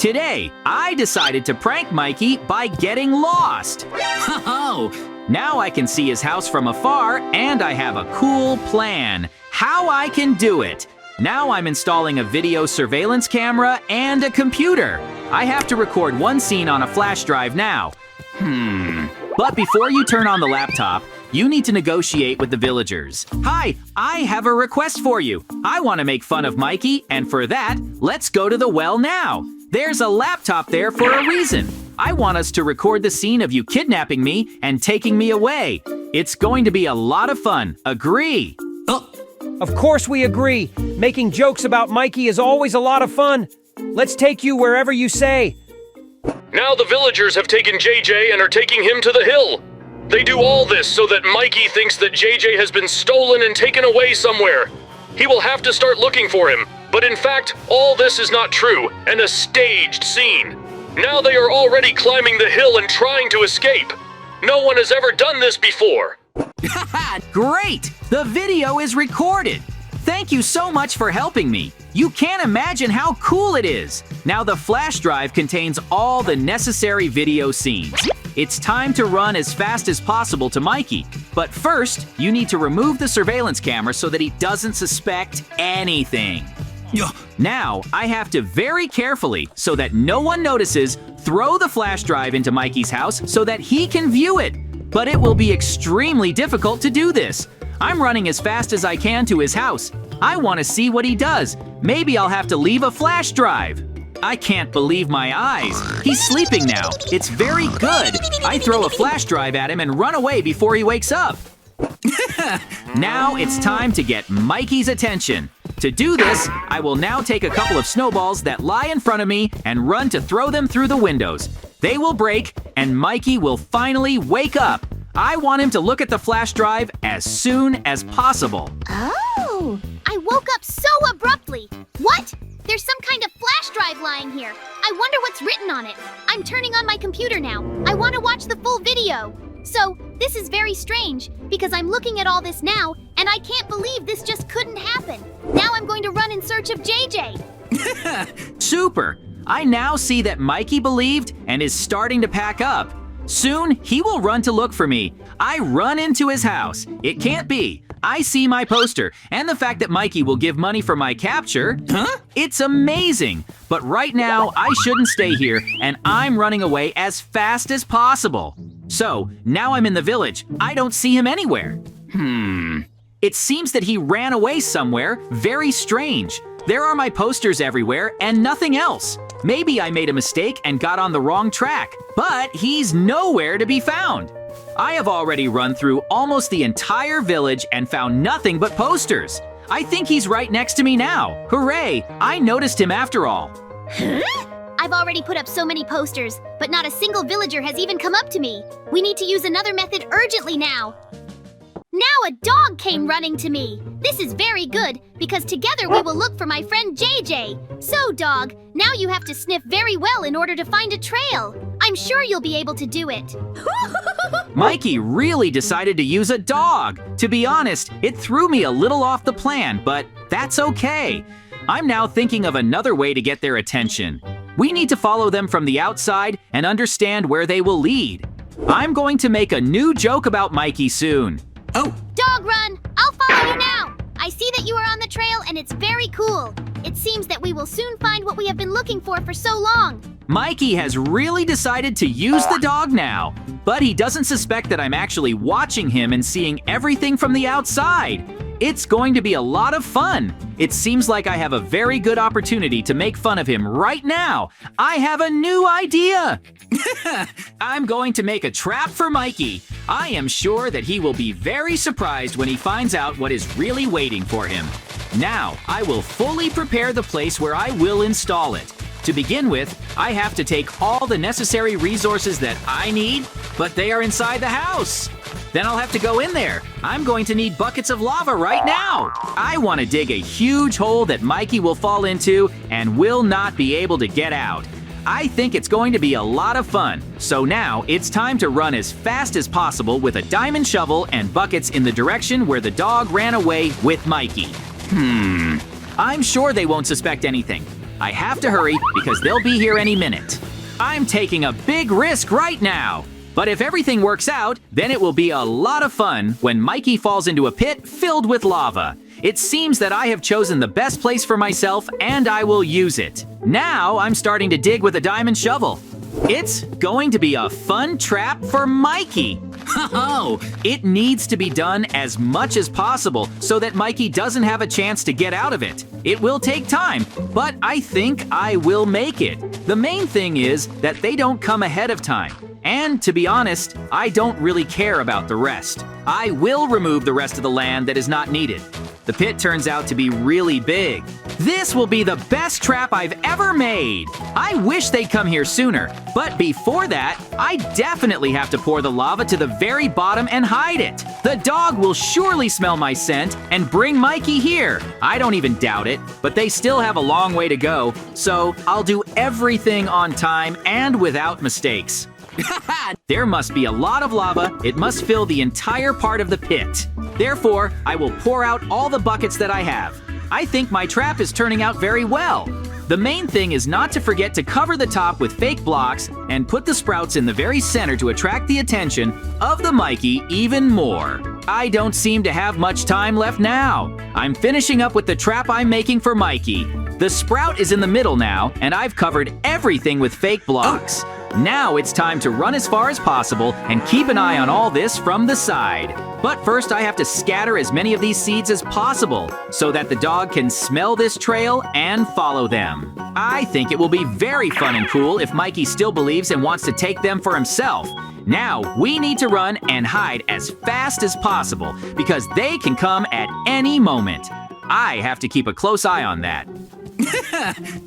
Today, I decided to prank Mikey by getting lost. Oh, now I can see his house from afar, and I have a cool plan. How I can do it. Now I'm installing a video surveillance camera and a computer. I have to record one scene on a flash drive now. But before you turn on the laptop, you need to negotiate with the villagers. Hi, I have a request for you. I want to make fun of Mikey, and for that, let's go to the well now. There's a laptop there for a reason. I want us to record the scene of you kidnapping me and taking me away. It's going to be a lot of fun. Agree? Of course we agree. Making jokes about Mikey is always a lot of fun. Let's take you wherever you say. Now the villagers have taken JJ and are taking him to the hill. They do all this so that Mikey thinks that JJ has been stolen and taken away somewhere. He will have to start looking for him, but in fact, all this is not true and a staged scene. Now they are already climbing the hill and trying to escape. No one has ever done this before. Great! The video is recorded. Thank you so much for helping me. You can't imagine how cool it is. Now the flash drive contains all the necessary video scenes. It's time to run as fast as possible to Mikey. But first, you need to remove the surveillance camera so that he doesn't suspect anything. Now, I have to very carefully, so that no one notices, throw the flash drive into Mikey's house so that he can view it. But it will be extremely difficult to do this. I'm running as fast as I can to his house. I want to see what he does. Maybe I'll have to leave a flash drive. I can't believe my eyes. He's sleeping now. It's very good. I throw a flash drive at him and run away before he wakes up. Now it's time to get Mikey's attention. To do this, I will now take a couple of snowballs that lie in front of me and run to throw them through the windows. They will break, and Mikey will finally wake up. I want him to look at the flash drive as soon as possible. Oh, I woke up so abruptly. What? There's some kind of flash drive lying here. I wonder what's written on it. I'm turning on my computer now. I want to watch the full video. So, this is very strange, because I'm looking at all this now, and I can't believe this just couldn't happen. Now I'm going to run in search of JJ. Super! I now see that Mikey believed and is starting to pack up. Soon, he will run to look for me. I run into his house. It can't be. I see my poster, and the fact that Mikey will give money for my capture. It's amazing. But right now, I shouldn't stay here, and I'm running away as fast as possible. So, now I'm in the village. I don't see him anywhere. It seems that he ran away somewhere. Very strange. There are my posters everywhere and nothing else. Maybe I made a mistake and got on the wrong track, but he's nowhere to be found. I have already run through almost the entire village and found nothing but posters. I think he's right next to me now. Hooray! I noticed him after all. I've already put up so many posters, but not a single villager has even come up to me. We need to use another method urgently now. Now a dog came running to me. This is very good, because together we will look for my friend JJ. So, dog, now you have to sniff very well in order to find a trail. I'm sure you'll be able to do it. Mikey really decided to use a dog. To be honest, it threw me a little off the plan, but that's okay. I'm now thinking of another way to get their attention. We need to follow them from the outside and understand where they will lead. I'm going to make a new joke about Mikey soon. Dog run! I'll follow you now! I see that you are on the trail and it's very cool. It seems that we will soon find what we have been looking for so long. Mikey has really decided to use the dog now, but he doesn't suspect that I'm actually watching him and seeing everything from the outside. It's going to be a lot of fun. It seems like I have a very good opportunity to make fun of him right now. I have a new idea. I'm going to make a trap for Mikey. I am sure that he will be very surprised when he finds out what is really waiting for him. Now, I will fully prepare the place where I will install it. To begin with, I have to take all the necessary resources that I need, but they are inside the house. Then I'll have to go in there. I'm going to need buckets of lava right now. I want to dig a huge hole that Mikey will fall into and will not be able to get out. I think it's going to be a lot of fun. So now it's time to run as fast as possible with a diamond shovel and buckets in the direction where the dog ran away with Mikey. I'm sure they won't suspect anything. I have to hurry because they'll be here any minute. I'm taking a big risk right now. But if everything works out, then it will be a lot of fun when Mikey falls into a pit filled with lava. It seems that I have chosen the best place for myself and I will use it. Now I'm starting to dig with a diamond shovel. It's going to be a fun trap for Mikey. Oh, it needs to be done as much as possible so that Mikey doesn't have a chance to get out of it. It will take time, but I think I will make it. The main thing is that they don't come ahead of time. And to be honest, I don't really care about the rest. I will remove the rest of the land that is not needed. The pit turns out to be really big. This will be the best trap I've ever made. I wish they'd come here sooner, but before that, I definitely have to pour the lava to the very bottom and hide it. The dog will surely smell my scent and bring Mikey here. I don't even doubt it, but they still have a long way to go, so I'll do everything on time and without mistakes. There must be a lot of lava. It must fill the entire part of the pit. Therefore, I will pour out all the buckets that I have. I think my trap is turning out very well. The main thing is not to forget to cover the top with fake blocks and put the sprouts in the very center to attract the attention of the Mikey even more. I don't seem to have much time left now. I'm finishing up with the trap I'm making for Mikey. The sprout is in the middle now, and I've covered everything with fake blocks. Now it's time to run as far as possible and keep an eye on all this from the side. But first I have to scatter as many of these seeds as possible so that the dog can smell this trail and follow them. I think it will be very fun and cool if Mikey still believes and wants to take them for himself. Now we need to run and hide as fast as possible because they can come at any moment. I have to keep a close eye on that.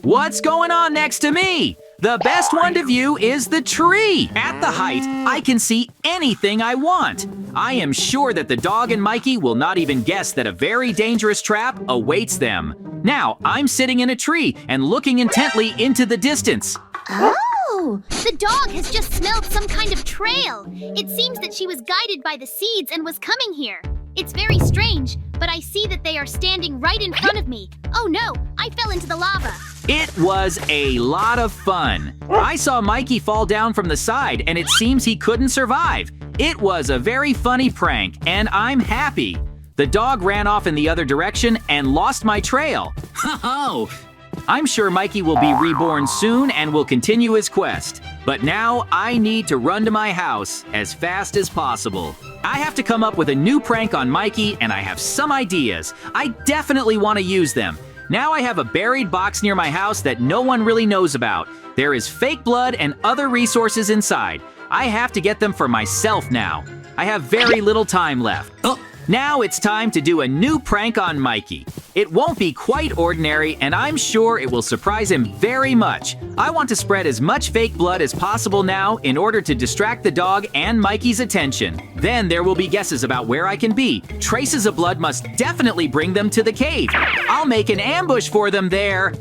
What's going on next to me? The best one to view is the tree. At the height, I can see anything I want. I am sure that the dog and Mikey will not even guess that a very dangerous trap awaits them. Now, I'm sitting in a tree and looking intently into the distance. Oh, the dog has just smelled some kind of trail. It seems that she was guided by the seeds and was coming here. It's very strange, but I see that they are standing right in front of me. Oh no, I fell into the lava. It was a lot of fun. I saw Mikey fall down from the side and it seems he couldn't survive. It was a very funny prank and I'm happy. The dog ran off in the other direction and lost my trail. Oh, I'm sure Mikey will be reborn soon and will continue his quest. But now I need to run to my house as fast as possible. I have to come up with a new prank on Mikey and I have some ideas. I definitely want to use them. Now I have a buried box near my house that no one really knows about. There is fake blood and other resources inside. I have to get them for myself now. I have very little time left. Now it's time to do a new prank on Mikey. It won't be quite ordinary, and I'm sure it will surprise him very much. I want to spread as much fake blood as possible now in order to distract the dog and Mikey's attention. Then there will be guesses about where I can be. Traces of blood must definitely bring them to the cave. I'll make an ambush for them there.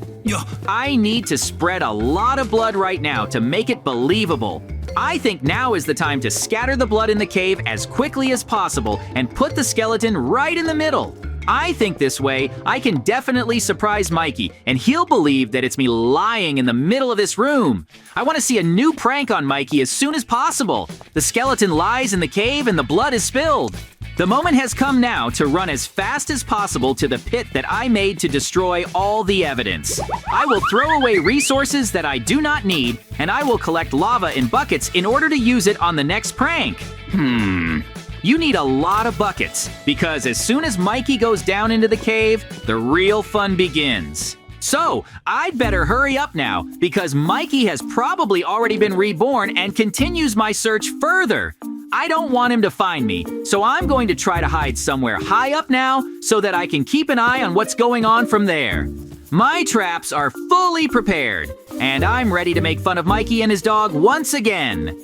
I need to spread a lot of blood right now to make it believable. I think now is the time to scatter the blood in the cave as quickly as possible and put the skeleton right in the middle. I think this way I can definitely surprise Mikey and he'll believe that it's me lying in the middle of this room. I want to see a new prank on Mikey as soon as possible. The skeleton lies in the cave and the blood is spilled. The moment has come now to run as fast as possible to the pit that I made to destroy all the evidence. I will throw away resources that I do not need, and I will collect lava in buckets in order to use it on the next prank. You need a lot of buckets, because as soon as Mikey goes down into the cave, the real fun begins. So, I'd better hurry up now, because Mikey has probably already been reborn and continues my search further. I don't want him to find me, so I'm going to try to hide somewhere high up now so that I can keep an eye on what's going on from there. My traps are fully prepared, and I'm ready to make fun of Mikey and his dog once again.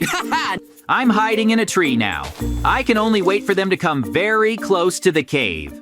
I'm hiding in a tree now. I can only wait for them to come very close to the cave.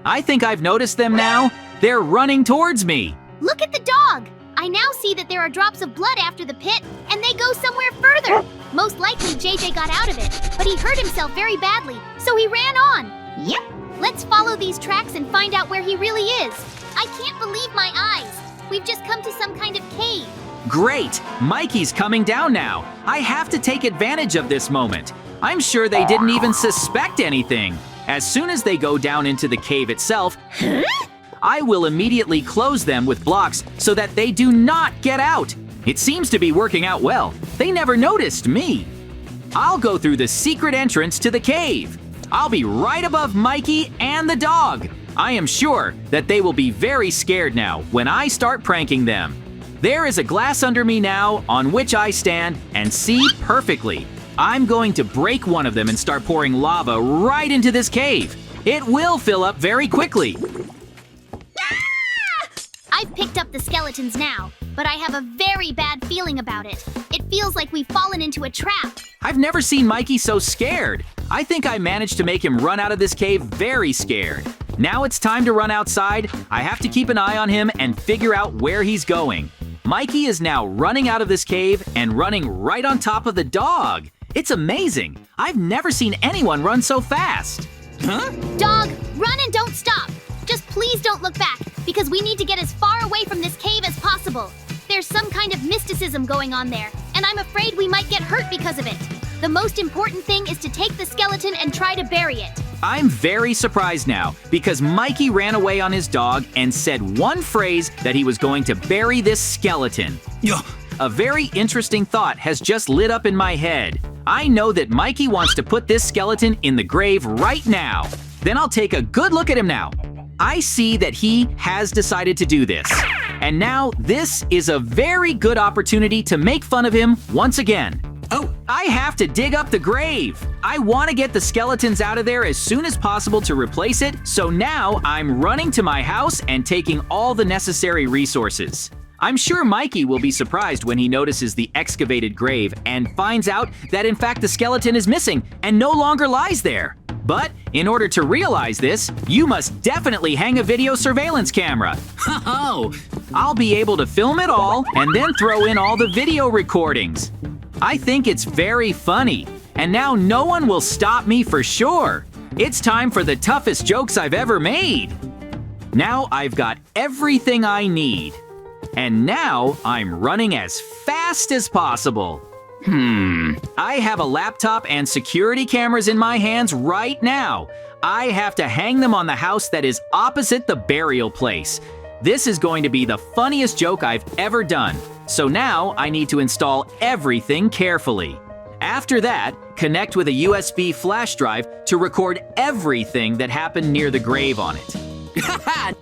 I think I've noticed them now. They're running towards me. Look at the dog! I now see that there are drops of blood after the pit, and they go somewhere further. Most likely JJ got out of it, but he hurt himself very badly, so he ran on. Yep. Let's follow these tracks and find out where he really is. I can't believe my eyes. We've just come to some kind of cave. Great! Mikey's coming down now. I have to take advantage of this moment. I'm sure they didn't even suspect anything. As soon as they go down into the cave itself, I will immediately close them with blocks so that they do not get out. It seems to be working out well. They never noticed me. I'll go through the secret entrance to the cave. I'll be right above Mikey and the dog. I am sure that they will be very scared now when I start pranking them. There is a glass under me now on which I stand and see perfectly. I'm going to break one of them and start pouring lava right into this cave. It will fill up very quickly. I've picked up the skeletons now, but I have a very bad feeling about it. It feels like we've fallen into a trap. I've never seen Mikey so scared. I think I managed to make him run out of this cave very scared. Now it's time to run outside. I have to keep an eye on him and figure out where he's going. Mikey is now running out of this cave and running right on top of the dog. It's amazing. I've never seen anyone run so fast. Huh? Dog, run and don't stop. Just please don't look back, because we need to get as far away from this cave as possible. There's some kind of mysticism going on there, and I'm afraid we might get hurt because of it. The most important thing is to take the skeleton and try to bury it. I'm very surprised now because Mikey ran away on his dog and said one phrase that he was going to bury this skeleton. A very interesting thought has just lit up in my head. I know that Mikey wants to put this skeleton in the grave right now. Then I'll take a good look at him now. I see that he has decided to do this. And now this is a very good opportunity to make fun of him once again. Oh, I have to dig up the grave. I want to get the skeletons out of there as soon as possible to replace it, so now I'm running to my house and taking all the necessary resources. I'm sure Mikey will be surprised when he notices the excavated grave and finds out that in fact the skeleton is missing and no longer lies there. But in order to realize this, you must definitely hang a video surveillance camera. Oh, I'll be able to film it all and then throw in all the video recordings. I think it's very funny, and now no one will stop me for sure. It's time for the toughest jokes I've ever made. Now I've got everything I need. And now I'm running as fast as possible. I have a laptop and security cameras in my hands right now. I have to hang them on the house that is opposite the burial place. This is going to be the funniest joke I've ever done. So now I need to install everything carefully. After that, connect with a USB flash drive to record everything that happened near the grave on it.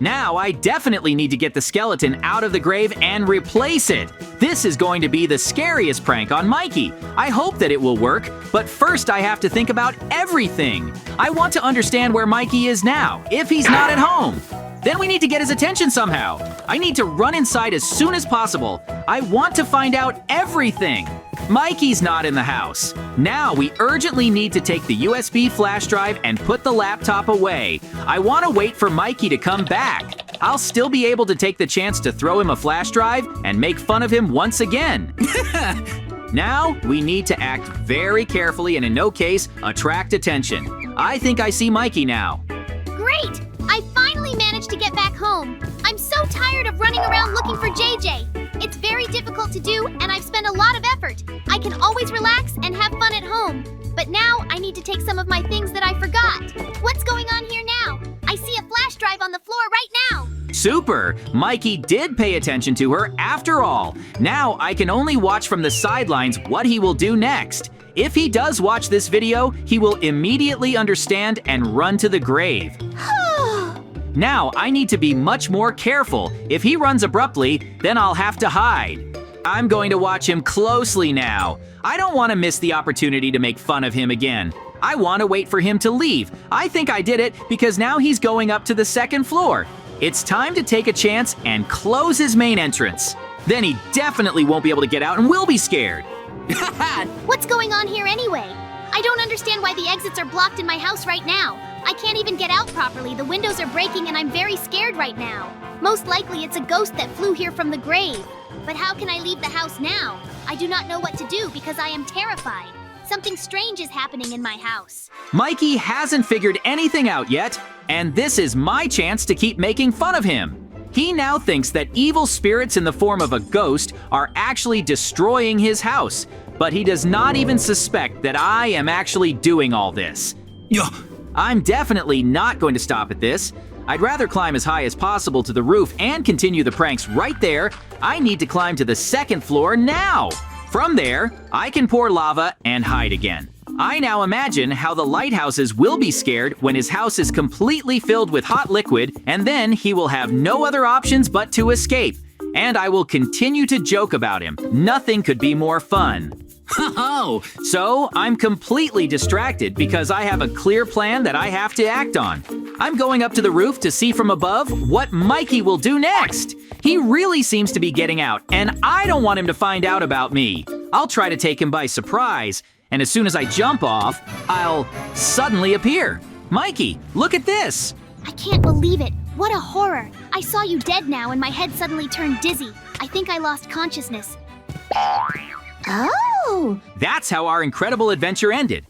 Now I definitely need to get the skeleton out of the grave and replace it. This is going to be the scariest prank on Mikey. I hope that it will work, but first I have to think about everything. I want to understand where Mikey is now, if he's not at home. Then we need to get his attention somehow. I need to run inside as soon as possible. I want to find out everything. Mikey's not in the house. Now we urgently need to take the USB flash drive and put the laptop away. I want to wait for Mikey to come back. I'll still be able to take the chance to throw him a flash drive and make fun of him once again. Now we need to act very carefully and in no case attract attention. I think I see Mikey now. Great! I finally managed to get back home. I'm so tired of running around looking for JJ. It's very difficult to do, and I've spent a lot of effort. I can always relax and have fun at home. But now I need to take some of my things that I forgot. What's going on here now? I see a flash drive on the floor right now. Super! Mikey did pay attention to her after all. Now I can only watch from the sidelines what he will do next. If he does watch this video, he will immediately understand and run to the grave. Now I need to be much more careful. If he runs abruptly, then I'll have to hide. I'm going to watch him closely now. I don't want to miss the opportunity to make fun of him again. I want to wait for him to leave. I think I did it because now he's going up to the second floor. It's time to take a chance and close his main entrance. Then he definitely won't be able to get out and will be scared. What's going on here anyway? I don't understand why the exits are blocked in my house right now. I can't even get out properly. The windows are breaking and I'm very scared right now. Most likely it's a ghost that flew here from the grave. But how can I leave the house now? I do not know what to do because I am terrified. Something strange is happening in my house. Mikey hasn't figured anything out yet, and this is my chance to keep making fun of him. He now thinks that evil spirits in the form of a ghost are actually destroying his house, but he does not even suspect that I am actually doing all this. Yeah. I'm definitely not going to stop at this. I'd rather climb as high as possible to the roof and continue the pranks right there. I need to climb to the second floor now. From there, I can pour lava and hide again. I now imagine how the lighthouses will be scared when his house is completely filled with hot liquid, and then he will have no other options but to escape. And I will continue to joke about him. Nothing could be more fun. Oh, so I'm completely distracted because I have a clear plan that I have to act on. I'm going up to the roof to see from above what Mikey will do next. He really seems to be getting out, and I don't want him to find out about me. I'll try to take him by surprise, and as soon as I jump off, I'll suddenly appear. Mikey, look at this. I can't believe it. What a horror. I saw you dead now and my head suddenly turned dizzy. I think I lost consciousness. Oh! That's how our incredible adventure ended.